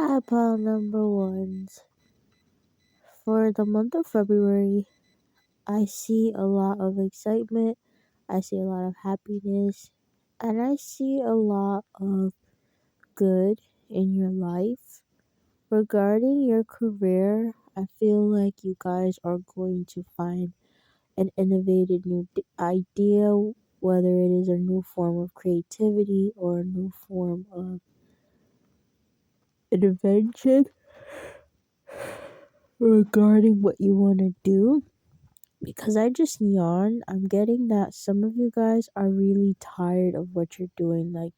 Hi, pal number ones. For the month of February, I see a lot of excitement, I see a lot of happiness, and I see a lot of good in your life. Regarding your career, I feel like you guys are going to find an innovative new idea, whether it is a new form of creativity or a new form of invention regarding what you want to do. Because I just yawned, I'm getting that some of you guys are really tired of what you're doing. Like,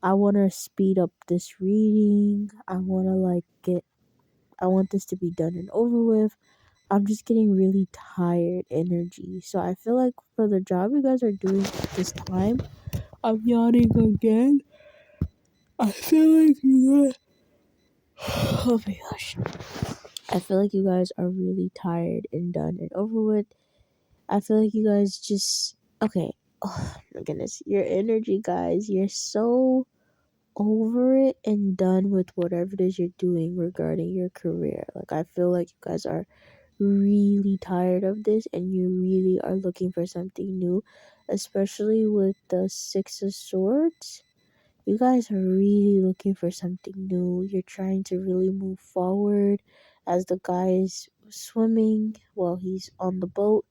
I want to speed up this reading. I want this to be done and over with. I'm just getting really tired energy. So I feel like for the job you guys are doing at this time, I'm yawning again. I feel like you guys, oh my gosh. I feel like you guys are really tired and done and over with. I feel like you guys just okay. Oh my goodness, your energy, guys. You're so over it and done with whatever it is you're doing regarding your career. Like I feel like you guys are really tired of this and you really are looking for something new, especially with the Six of Swords. You guys are really looking for something new. You're trying to really move forward as the guy is swimming while he's on the boat.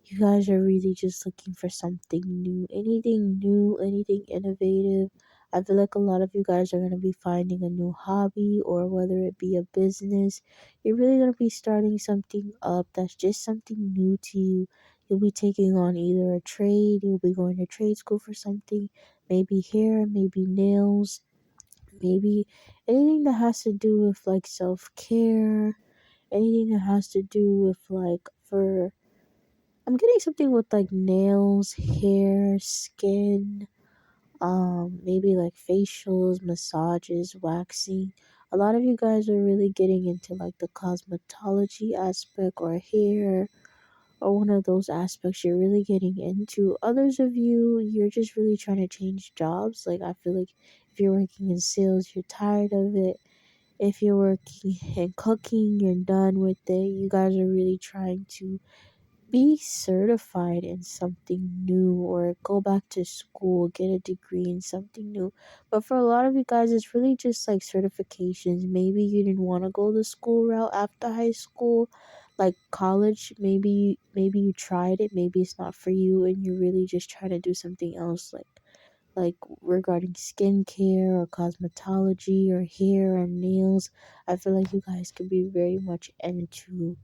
You guys are really just looking for something new, anything innovative. I feel like a lot of you guys are going to be finding a new hobby or whether it be a business. You're really going to be starting something up that's just something new to you. You'll be taking on either a trade, you'll be going to trade school for something, maybe hair, maybe nails, maybe anything that has to do with like self care, anything that has to do with like for I'm getting something with like nails, hair, skin, maybe like facials, massages, waxing. A lot of you guys are really getting into like the cosmetology aspect or hair or one of those aspects you're really getting into. Others of you, you're just really trying to change jobs. Like I feel like if you're working in sales, you're tired of it. If you're working in cooking, you're done with it. You guys are really trying to be certified in something new or go back to school, get a degree in something new. But for a lot of you guys, it's really just like certifications. Maybe you didn't want to go the school route after high school, like college. Maybe you tried it, maybe it's not for you, and you're really just trying to do something else, like regarding skincare or cosmetology or hair or nails. I feel like you guys could be very much into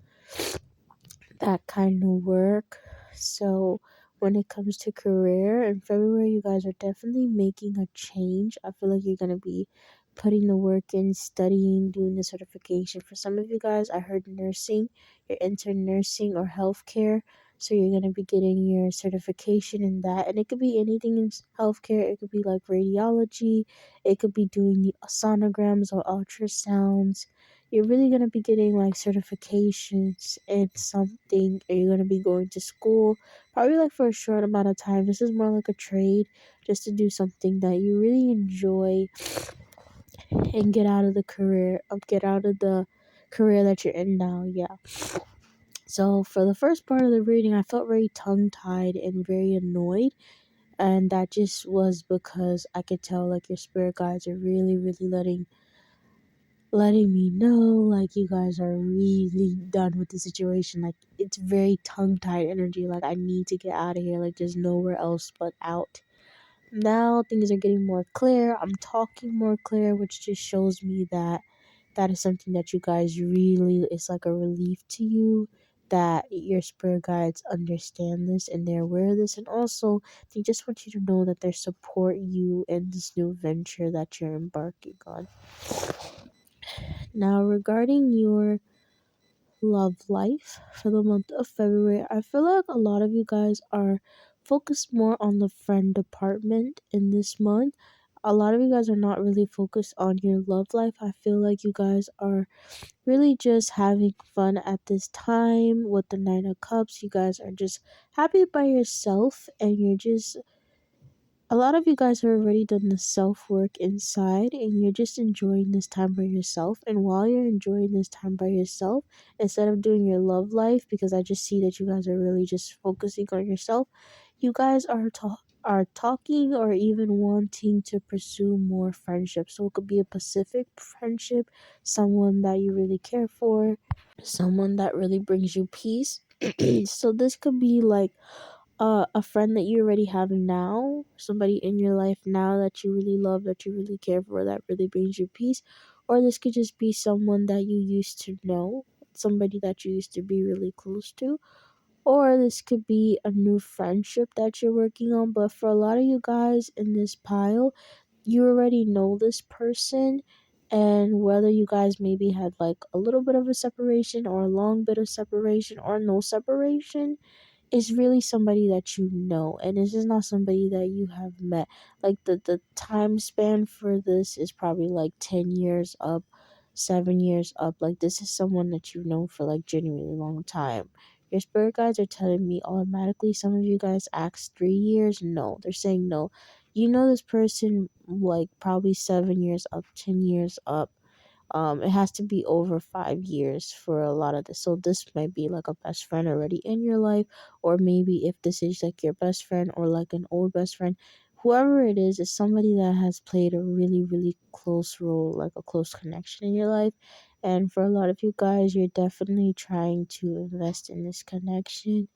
that kind of work. So when it comes to career in February, you guys are definitely making a change. I feel like you're gonna be putting the work in, studying, doing the certification. For some of you guys, I heard nursing, you're into nursing or healthcare. So you're gonna be getting your certification in that, and it could be anything in healthcare. It could be like radiology. It could be doing the sonograms or ultrasounds. You're really going to be getting like certifications in something, and you're going to be going to school probably like for a short amount of time. This is more like a trade, just to do something that you really enjoy and get out of the career that you're in now. Yeah. So for the first part of the reading, I felt very tongue tied and very annoyed, and that just was because I could tell like your spirit guides are really really letting me know like you guys are really done with the situation. Like it's very tongue tied energy. Like I need to get out of here. Like there's nowhere else but out. Now things are getting more clear. I'm talking more clear, which just shows me that that is something that you guys really it's like a relief to you that your spirit guides understand this and they're aware of this, and also they just want you to know that they support you in this new venture that you're embarking on. Now regarding your love life for the month of February, I feel like a lot of you guys are focused more on the friend department in this month. A lot of you guys are not really focused on your love life. I feel like you guys are really just having fun at this time with the Nine of Cups. You guys are just happy by yourself and you're just A lot of you guys have already done the self work inside and you're just enjoying this time by yourself. And while you're enjoying this time by yourself, instead of doing your love life, because I just see that you guys are really just focusing on yourself, you guys are talking or even wanting to pursue more friendship. So it could be a Pacific friendship, someone that you really care for, someone that really brings you peace. So this could be like a friend that you already have now, somebody in your life now that you really love, that you really care for, that really brings you peace. Or this could just be someone that you used to know, somebody that you used to be really close to. Or this could be a new friendship that you're working on. But for a lot of you guys in this pile, you already know this person. And whether you guys maybe had like a little bit of a separation or a long bit of separation or no separation, is really somebody that you know, and this is not somebody that you have met. Like the time span for this is probably like 10 years up, 7 years up. Like this is someone that you've known for like genuinely long time. Your spirit guides are telling me automatically. Some of you guys asked 3 years. No, they're saying no. You know this person like probably 7 years up, 10 years up. It has to be over 5 years for a lot of this. So this might be like a best friend already in your life, or maybe if this is like your best friend or like an old best friend, whoever it is somebody that has played a really, really close role, like a close connection in your life. And for a lot of you guys, you're definitely trying to invest in this connection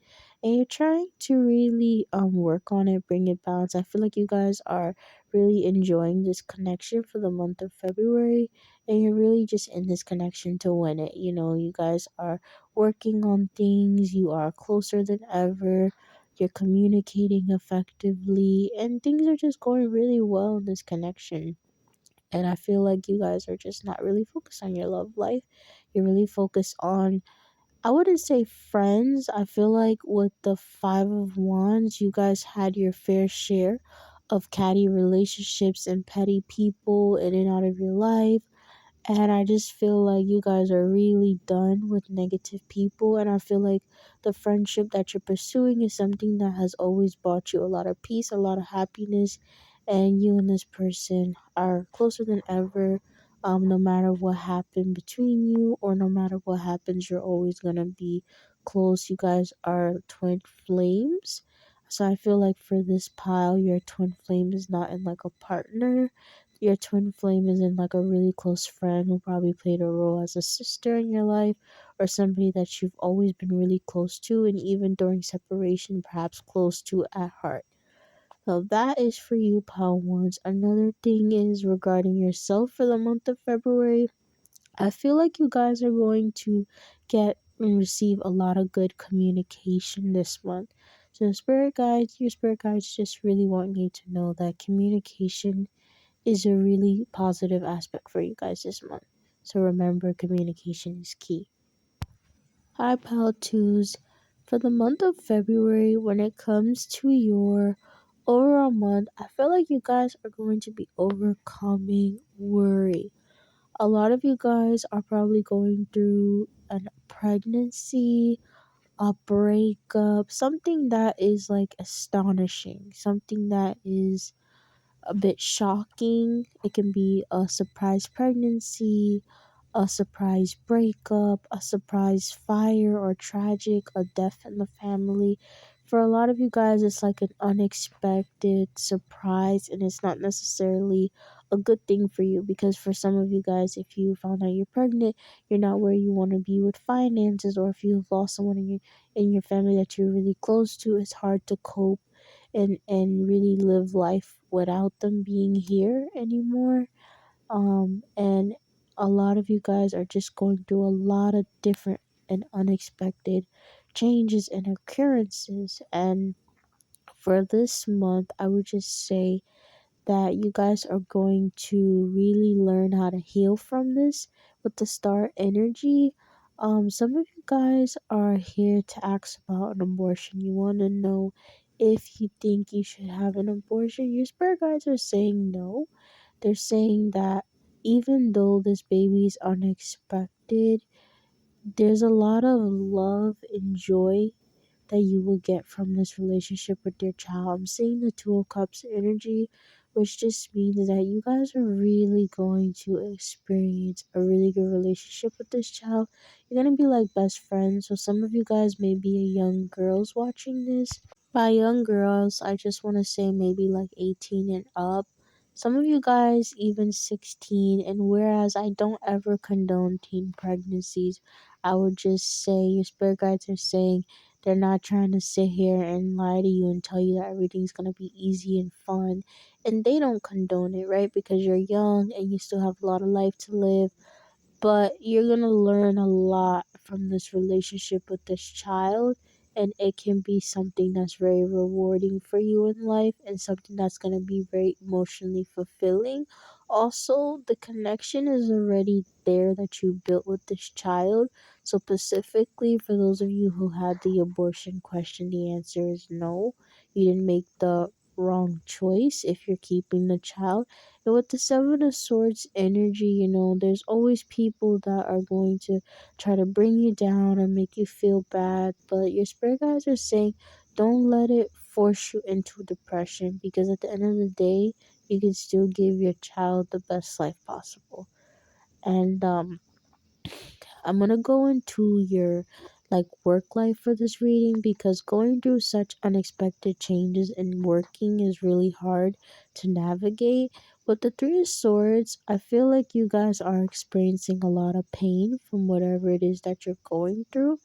and you're trying to really work on it, bring it balance. I feel like you guys are really enjoying this connection for the month of February, and you're really just in this connection to win it. You know, you guys are working on things, you are closer than ever, you're communicating effectively, and things are just going really well in this connection. And I feel like you guys are just not really focused on your love life. You're really focused on, I wouldn't say friends. I feel like with the Five of Wands, you guys had your fair share of catty relationships and petty people in and out of your life. And I just feel like you guys are really done with negative people. And I feel like the friendship that you're pursuing is something that has always brought you a lot of peace, a lot of happiness. And you and this person are closer than ever. No matter what happened between you, or no matter what happens, you're always going to be close. You guys are twin flames. So I feel like for this pile, your twin flame is not in like a partner. Your twin flame is in like a really close friend who probably played a role as a sister in your life, or somebody that you've always been really close to, and even during separation, perhaps close to at heart. So that is for you, Pal Ones. Another thing is regarding yourself for the month of February. I feel like you guys are going to get and receive a lot of good communication this month. So, your spirit guides just really want you to know that communication is a really positive aspect for you guys this month. So remember, communication is key. Hi, Pal Twos. For the month of February, when it comes to your overall month, I feel like you guys are going to be overcoming worry. A lot of you guys are probably going through a pregnancy, a breakup, something that is like astonishing, something that is a bit shocking. It can be a surprise pregnancy, a surprise breakup, a surprise fire or tragic, a death in the family. For a lot of you guys, it's like an unexpected surprise, and it's not necessarily a good thing for you, because for some of you guys, if you found out you're pregnant, you're not where you want to be with finances, or if you've lost someone in your family that you're really close to, it's hard to cope and really live life without them being here anymore. And a lot of you guys are just going through a lot of different and unexpected changes and occurrences. And for this month, I would just say that you guys are going to really learn how to heal from this with the star energy. Some of you guys are here to ask about an abortion. You want to know if you think you should have an abortion. Your spirit guides are saying no. They're saying that even though this baby is unexpected, there's a lot of love and joy that you will get from this relationship with your child. I'm seeing the Two of Cups energy, which just means that you guys are really going to experience a really good relationship with this child. You're gonna be like best friends. So some of you guys may be a young girls watching this. By young girls, I just want to say maybe like 18 and up. Some of you guys even 16, and whereas I don't ever condone teen pregnancies, I would just say your spirit guides are saying they're not trying to sit here and lie to you and tell you that everything's going to be easy and fun. And they don't condone it, right? Because you're young and you still have a lot of life to live, but you're going to learn a lot from this relationship with this child, and it can be something that's very rewarding for you in life and something that's going to be very emotionally fulfilling. Also, the connection is already there that you built with this child. So specifically for those of you who had the abortion question, the answer is no. You didn't make the wrong choice if you're keeping the child. And with the Seven of Swords energy, there's always people that are going to try to bring you down or make you feel bad. But your spirit guides are saying, don't let it force you into depression, because at the end of the day, you can still give your child the best life possible. And I'm gonna go into your work life for this reading, because going through such unexpected changes in working is really hard to navigate. With the Three of Swords, I feel like you guys are experiencing a lot of pain from whatever it is that you're going through.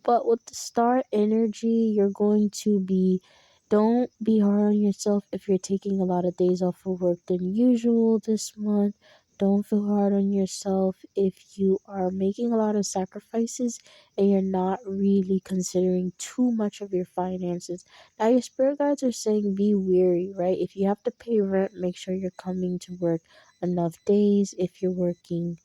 But with the star energy, you're going to be, don't be hard on yourself if you're taking a lot of days off of work than usual this month. Don't feel hard on yourself if you are making a lot of sacrifices and you're not really considering too much of your finances. Now, your spirit guides are saying be weary, right? If you have to pay rent, make sure you're coming to work enough days. If you're working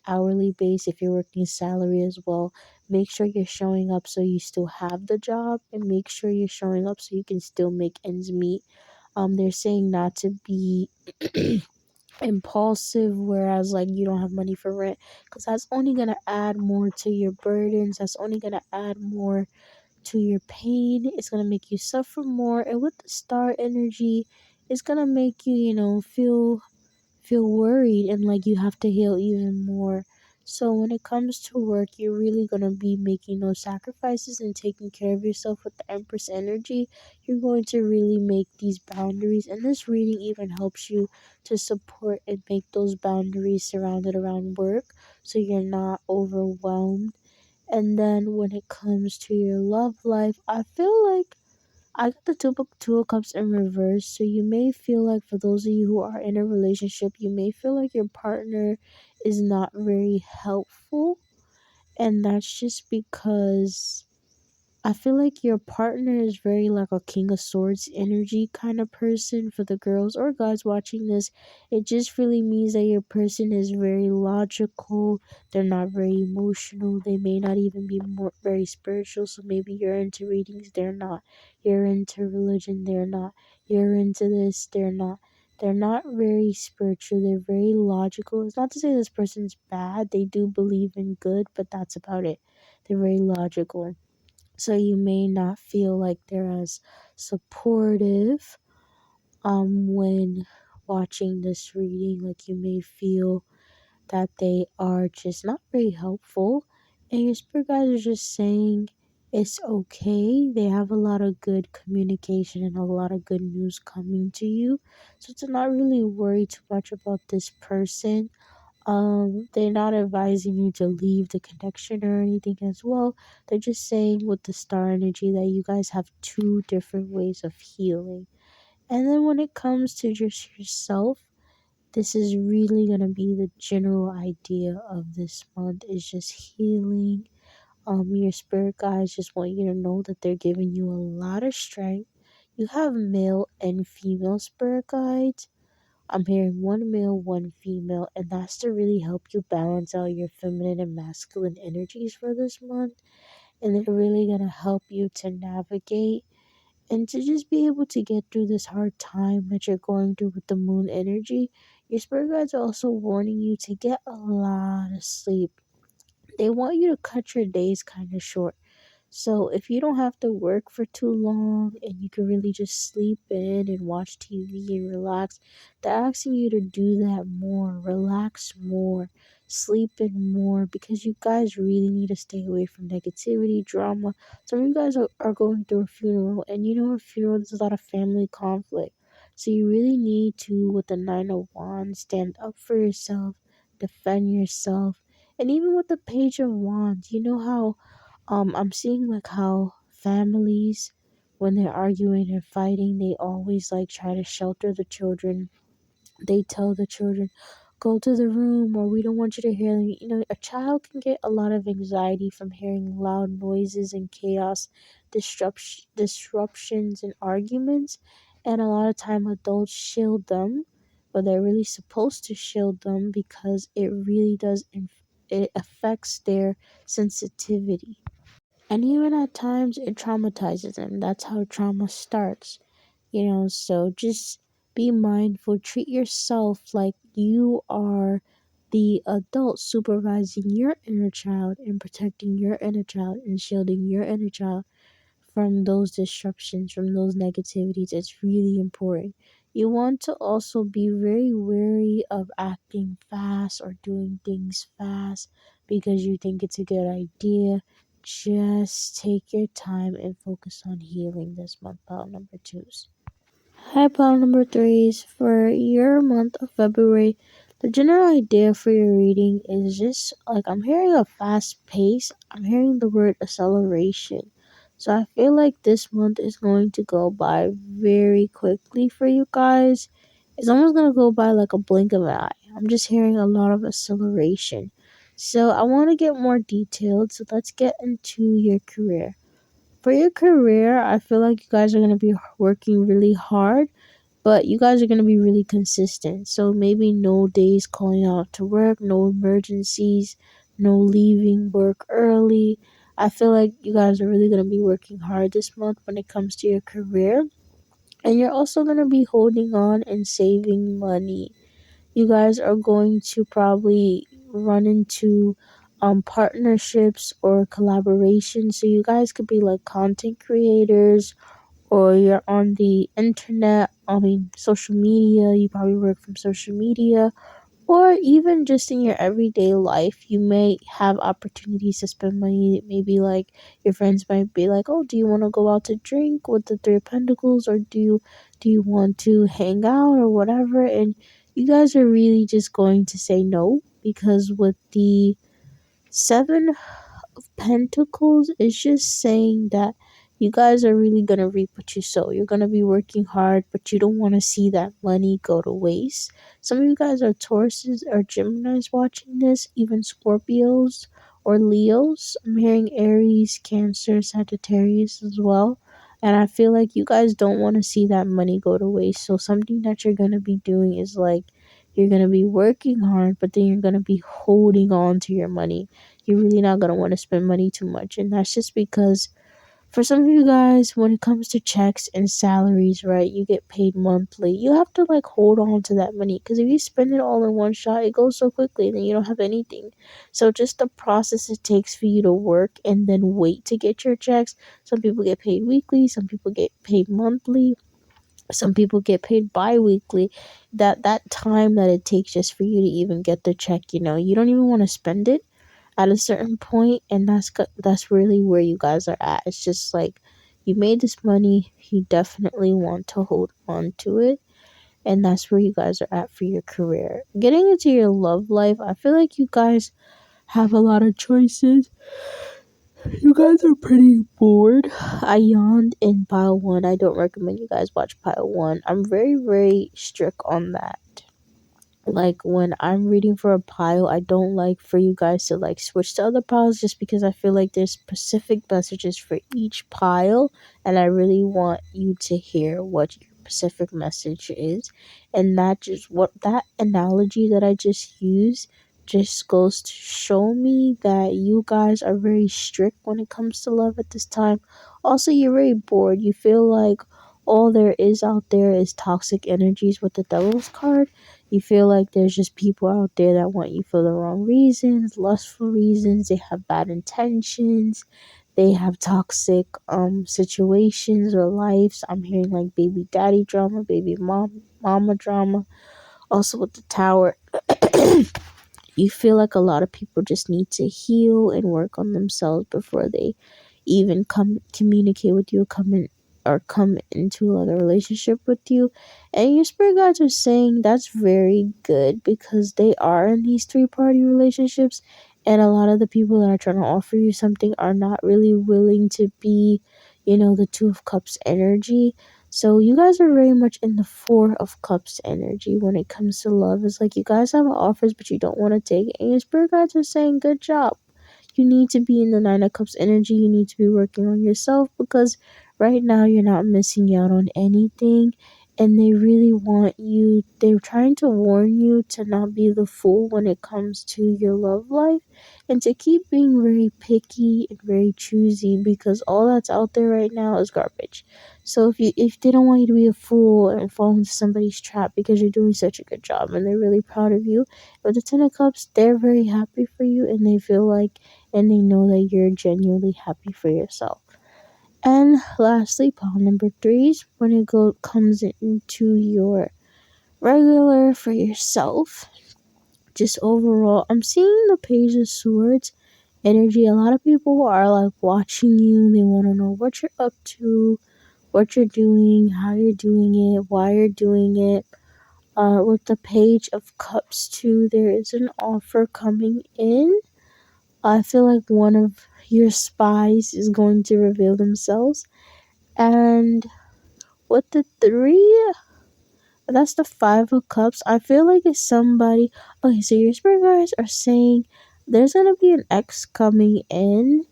hourly base, if you're working salary as well, make sure you're showing up so you still have the job, and make sure you're showing up so you can still make ends meet. They're saying not to be impulsive, whereas you don't have money for rent, because that's only gonna add more to your burdens. That's only gonna add more to your pain. It's gonna make you suffer more. And with the star energy, it's gonna make you, feel worried, and you have to heal even more. So when it comes to work, you're really going to be making those sacrifices and taking care of yourself. With the Empress energy, you're going to really make these boundaries, and this reading even helps you to support and make those boundaries surrounded around work, so you're not overwhelmed. And then when it comes to your love life, I feel like I got the two of cups in reverse. So you may feel like, for those of you who are in a relationship, you may feel like your partner is not very helpful. And that's just because I feel like your partner is very like a King of Swords energy kind of person. For the girls or guys watching this, it just really means that your person is very logical. They're not very emotional. They may not even be very spiritual. So maybe you're into readings, they're not. You're into religion, they're not. You're into this, they're not. They're not very spiritual. They're very logical. It's not to say this person's bad. They do believe in good, but that's about it. They're very logical, so you may not feel like they're as supportive when watching this reading. Like, you may feel that they are just not very helpful, and your spirit guides are just saying it's okay. They have a lot of good communication and a lot of good news coming to you, so to not really worry too much about this person. They're not advising you to leave the connection or anything as well. They're just saying with the star energy that you guys have two different ways of healing. And then when it comes to just yourself, this is really gonna be the general idea of this month, is just healing. Your spirit guides just want you to know that they're giving you a lot of strength. You have male and female spirit guides. I'm hearing one male, one female, and that's to really help you balance out your feminine and masculine energies for this month. And they're really going to help you to navigate and to just be able to get through this hard time that you're going through with the moon energy. Your spirit guides are also warning you to get a lot of sleep. They want you to cut your days kind of short. So if you don't have to work for too long and you can really just sleep in and watch TV and relax, they're asking you to do that more, relax more, sleep in more, because you guys really need to stay away from negativity, drama. Some of you guys are going through a funeral, and you know, a funeral, there's a lot of family conflict. So you really need to, with the Nine of Wands, stand up for yourself, defend yourself. And even with the Page of Wands, you know how I'm seeing like how families, when they're arguing and fighting, they always like try to shelter the children. They tell the children, go to the room, or we don't want you to hear them. You know, a child can get a lot of anxiety from hearing loud noises and chaos, disruptions and arguments. And a lot of time adults shield them, but they're really supposed to shield them because it really does, it affects their sensitivity. And even at times it traumatizes them. That's how trauma starts, you know. So just be mindful, treat yourself like you are the adult supervising your inner child and protecting your inner child and shielding your inner child from those disruptions, from those negativities. It's really important. You want to also be very wary of acting fast or doing things fast because you think it's a good idea. Just take your time and focus on healing this month, pile number twos. Hi, pile number threes. For your month of February, the general idea for your reading is just like I'm hearing a fast pace. I'm hearing the word acceleration. So I feel like this month is going to go by very quickly for you guys. It's almost going to go by like a blink of an eye. I'm just hearing a lot of acceleration. So I want to get more detailed. So let's get into your career. For your career, I feel like you guys are going to be working really hard, but you guys are going to be really consistent. So maybe no days calling out to work, no emergencies, no leaving work early. I feel like you guys are really going to be working hard this month when it comes to your career. And you're also going to be holding on and saving money. You guys are going to probably run into partnerships or collaborations. So you guys could be like content creators, or you're on the internet, social media, you probably work from social media, or even just in your everyday life, you may have opportunities to spend money. Maybe like your friends might be like, "Oh, do you want to go out to drink with the Three of Pentacles, or do you want to hang out or whatever?" And you guys are really just going to say no, because with the Seven Pentacles is just saying that you guys are really gonna reap what you sow. You're gonna be working hard, but you don't want to see that money go to waste. Some of you guys are Tauruses or Geminis watching this, even Scorpios or Leos. I'm hearing Aries, Cancer, Sagittarius as well. And I feel like you guys don't want to see that money go to waste. So something that you're gonna be doing is like you're gonna be working hard, but then you're gonna be holding on to your money. You're really not going to want to spend money too much. And that's just because for some of you guys, when it comes to checks and salaries, right, you get paid monthly. You have to like hold on to that money, because if you spend it all in one shot, it goes so quickly and then you don't have anything. So just the process it takes for you to work and then wait to get your checks. Some people get paid weekly, some people get paid monthly, some people get paid bi-weekly. That time that it takes just for you to even get the check, you don't even want to spend it at a certain point, and that's really where you guys are at. It's just like you made this money, you definitely want to hold on to it, and that's where you guys are at for your career. Getting into your love life, I feel like you guys have a lot of choices. You guys are pretty bored. I yawned in pile one. I don't recommend you guys watch pile one. I'm very, very strict on that. Like when I'm reading for a pile, I don't like for you guys to like switch to other piles, just because I feel like there's specific messages for each pile, and I really want you to hear what your specific message is. And that just what that analogy that I just used just goes to show me that you guys are very strict when it comes to love at this time. Also, you're very bored. You feel like all there is out there is toxic energies with the devil's card. You feel like there's just people out there that want you for the wrong reasons, lustful reasons, they have bad intentions, they have toxic situations or lives. I'm hearing like baby daddy drama, baby mama drama. Also with the tower, you feel like a lot of people just need to heal and work on themselves before they even come communicate with you, come into another relationship with you. And your spirit guides are saying that's very good because they are in these three-party relationships, and a lot of the people that are trying to offer you something are not really willing to be, the Two of Cups energy. So you guys are very much in the Four of Cups energy when it comes to love. It's like you guys have offers, but you don't want to take it. And your spirit guides are saying, good job. You need to be in the Nine of Cups energy. You need to be working on yourself because right now you're not missing out on anything. And they really want you, they're trying to warn you to not be the fool when it comes to your love life and to keep being very picky and very choosy because all that's out there right now is garbage. So if they don't want you to be a fool and fall into somebody's trap because you're doing such a good job and they're really proud of you, with the Ten of Cups, they're very happy for you and they feel like and they know that you're genuinely happy for yourself. And lastly, pile number three is when comes into your regular for yourself. Just overall, I'm seeing the Page of Swords energy. A lot of people are like watching you. They want to know what you're up to, what you're doing, how you're doing it, why you're doing it. With the Page of Cups too, there is an offer coming in. I feel like one of your spies is going to reveal themselves. And with the three, that's the Five of Cups. I feel like it's somebody. Okay, so your spirit guides are saying there's gonna be an ex coming in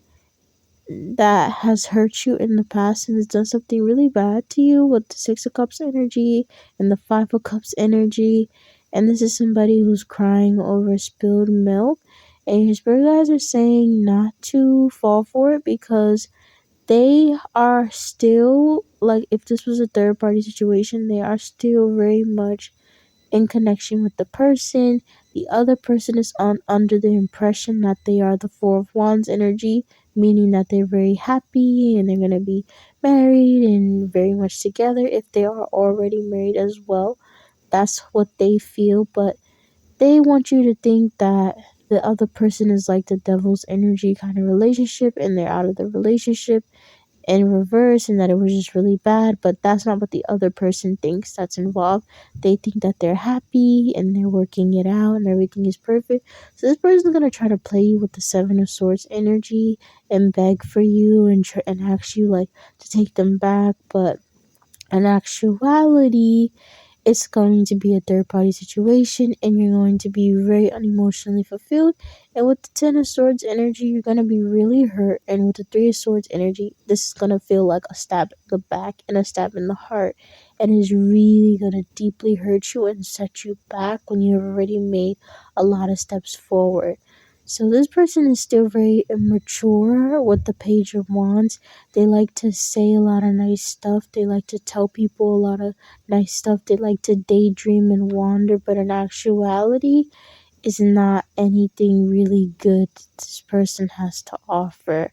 that has hurt you in the past and has done something really bad to you with the Six of Cups energy and the Five of Cups energy. And this is somebody who's crying over spilled milk. And your spirit guides are saying not to fall for it because they are still, like, if this was a third party situation, they are still very much in connection with the person. The other person is under the impression that they are the Four of Wands energy, meaning that they're very happy and they're going to be married and very much together if they are already married as well. That's what they feel, but they want you to think that the other person is like the devil's energy kind of relationship and they're out of the relationship in reverse and that it was just really bad, but that's not what the other person thinks that's involved. They think that they're happy and they're working it out and everything is perfect. So this person's gonna try to play you with the Seven of Swords energy and beg for you and ask you like to take them back, but in actuality it's going to be a third party situation and you're going to be very unemotionally fulfilled. And with the Ten of Swords energy, you're going to be really hurt. And with the Three of Swords energy, this is going to feel like a stab in the back and a stab in the heart. And is really going to deeply hurt you and set you back when you've already made a lot of steps forward. So this person is still very immature with the Page of Wands. They like to say a lot of nice stuff. They like to tell people a lot of nice stuff. They like to daydream and wander, but in actuality, is not anything really good this person has to offer.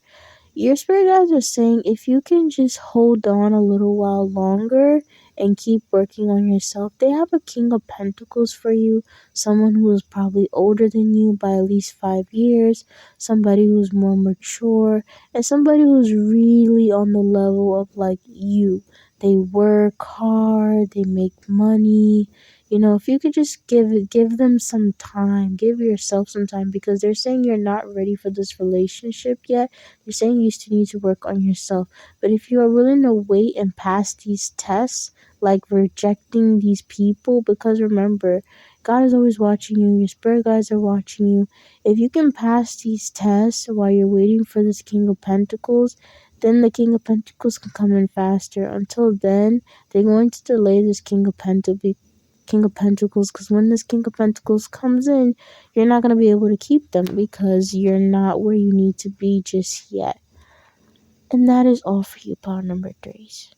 Your spirit guides are saying if you can just hold on a little while longer and keep working on yourself, they have a King of Pentacles for you, someone who is probably older than you by at least 5 years, somebody who's more mature, and somebody who's really on the level of like you. They work hard, they make money. If you could just give them some time, give yourself some time because they're saying you're not ready for this relationship yet. You're saying you still need to work on yourself. But if you are willing to wait and pass these tests, like rejecting these people, because remember, God is always watching you, your spirit guides are watching you. If you can pass these tests while you're waiting for this King of Pentacles, then the King of Pentacles can come in faster. Until then, they're going to delay this King of Pentacles, because when this King of Pentacles comes in, you're not going to be able to keep them because you're not where you need to be just yet. And that is all for you, pile number threes.